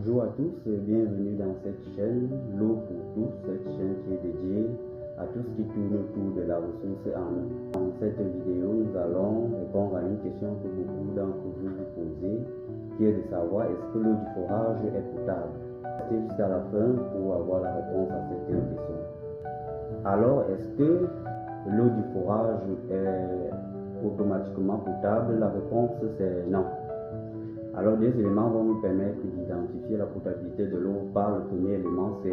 Bonjour à tous et bienvenue dans cette chaîne L'eau pour tous, cette chaîne qui est dédiée à tout ce qui tourne autour de la ressource en eau. Dans cette vidéo, nous allons répondre à une question que beaucoup d'entre vous vous posez, qui est de savoir est-ce que l'eau du forage est potable. Restez jusqu'à la fin pour avoir la réponse à cette question. Alors, est-ce que l'eau du forage est automatiquement potable? La réponse c'est non. Alors, deux éléments vont nous permettre d'identifier la potabilité de l'eau. Le premier élément, c'est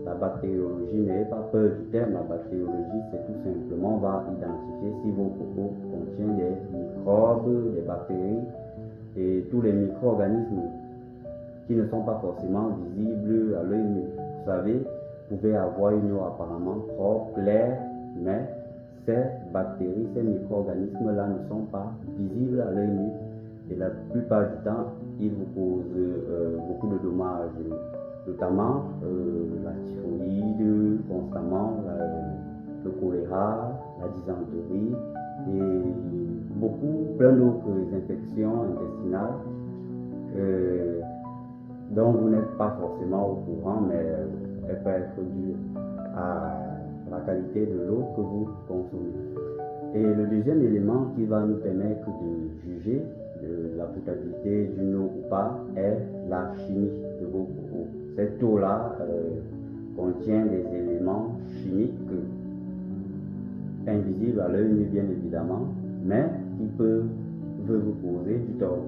la bactériologie. N'ayez pas peur du terme. La bactériologie, c'est tout simplement, on va identifier si vos eaux contiennent des microbes, des bactéries et tous les micro-organismes qui ne sont pas forcément visibles à l'œil nu. Vous savez, vous pouvez avoir une eau apparemment propre, claire, mais ces bactéries, ces micro-organismes-là ne sont pas visibles à l'œil nu. Et la plupart du temps, ils vous causent beaucoup de dommages, notamment la typhoïde, constamment, le choléra, la dysenterie et plein d'autres infections intestinales dont vous n'êtes pas forcément au courant, mais elles peuvent être dues à la qualité de l'eau que vous consommez. Et le deuxième élément qui va nous permettre de juger de la potabilité d'une eau ou pas est la chimie de votre eau. Cette eau-là contient des éléments chimiques invisibles à l'œil nu bien évidemment, mais qui peuvent vous causer du tort.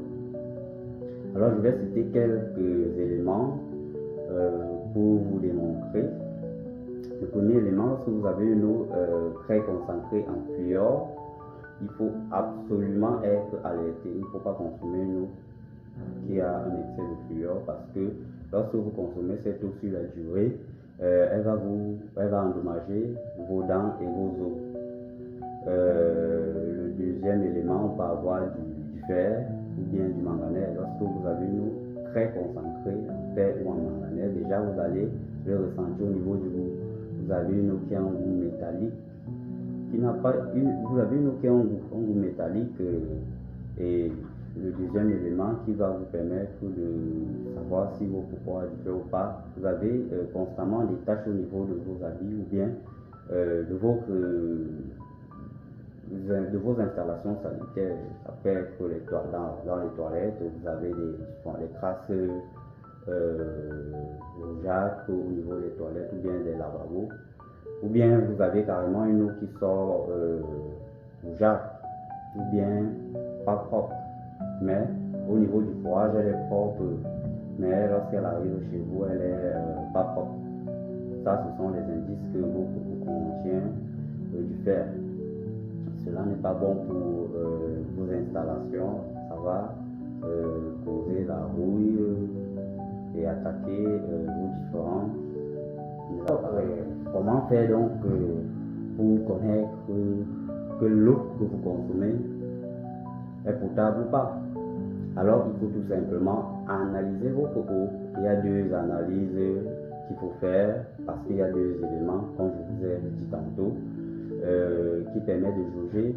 Alors je vais citer quelques éléments pour vous démontrer. Le premier élément, lorsque vous avez une eau très concentrée en fluor, il faut absolument être alerté. Il ne faut pas consommer une eau qui a un excès de fluor parce que lorsque vous consommez cette eau sur la durée, elle va endommager vos dents et vos os. Le deuxième élément, on peut avoir du fer ou bien du manganèse. Lorsque vous avez une eau très concentrée en fer ou en manganèse, déjà vous allez le ressentir au niveau du goût. Vous avez une eau qui a un goût métallique, vous avez une eau qui a un goût métallique et le deuxième élément qui va vous permettre de savoir si vos poupons a du fer ou pas, vous avez constamment des taches au niveau de vos habits ou bien de vos installations sanitaires. Ça peut être dans les toilettes, vous avez des traces rougeâtres au niveau des toilettes ou bien des lavabos. Ou bien vous avez carrément une eau qui sort rougeâtre ou bien pas propre. Mais au niveau du forage, elle est propre, mais lorsqu'elle arrive chez vous, elle est pas propre. Ça, ce sont les indices que vos poupons contiennent du fer. Cela n'est pas bon pour vos installations. Ça va causer la rouille et attaquer vos différents. Comment faire donc pour connaître que l'eau que vous consommez est potable ou pas? Alors il faut tout simplement analyser votre eau. Il y a deux analyses qu'il faut faire parce qu'il y a deux éléments, comme je vous ai dit tantôt, qui permettent de juger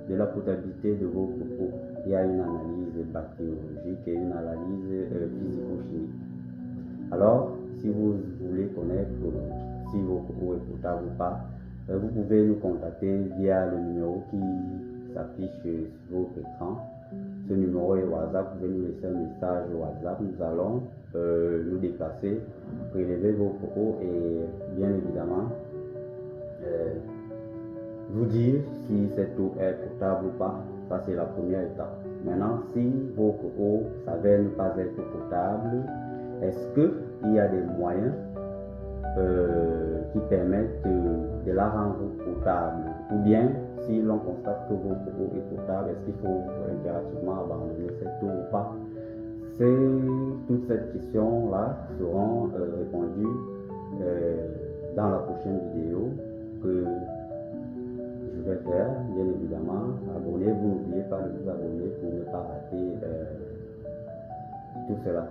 de la potabilité de votre eau. Il y a une analyse bactériologique et une analyse physico-chimique. Alors, si vous voulez connaître si votre eau est potable ou pas, vous pouvez nous contacter via le numéro qui s'affiche sur votre écran. Ce numéro est WhatsApp, vous pouvez nous laisser un message WhatsApp. Nous allons nous déplacer, prélever votre eau et bien évidemment vous dire si cette eau est potable ou pas. Ça, c'est la première étape. Maintenant, si votre eau s'avère ne pas être potable, est-ce qu'il y a des moyens qui permettent de la rendre potable? Ou bien, si l'on constate que votre eau est potable, est-ce qu'il faut impérativement abandonner cette eau ou pas? Toutes ces questions-là seront répondues dans la prochaine vidéo que je vais faire, bien évidemment. Abonnez-vous, n'oubliez pas de vous abonner pour ne pas rater tout cela.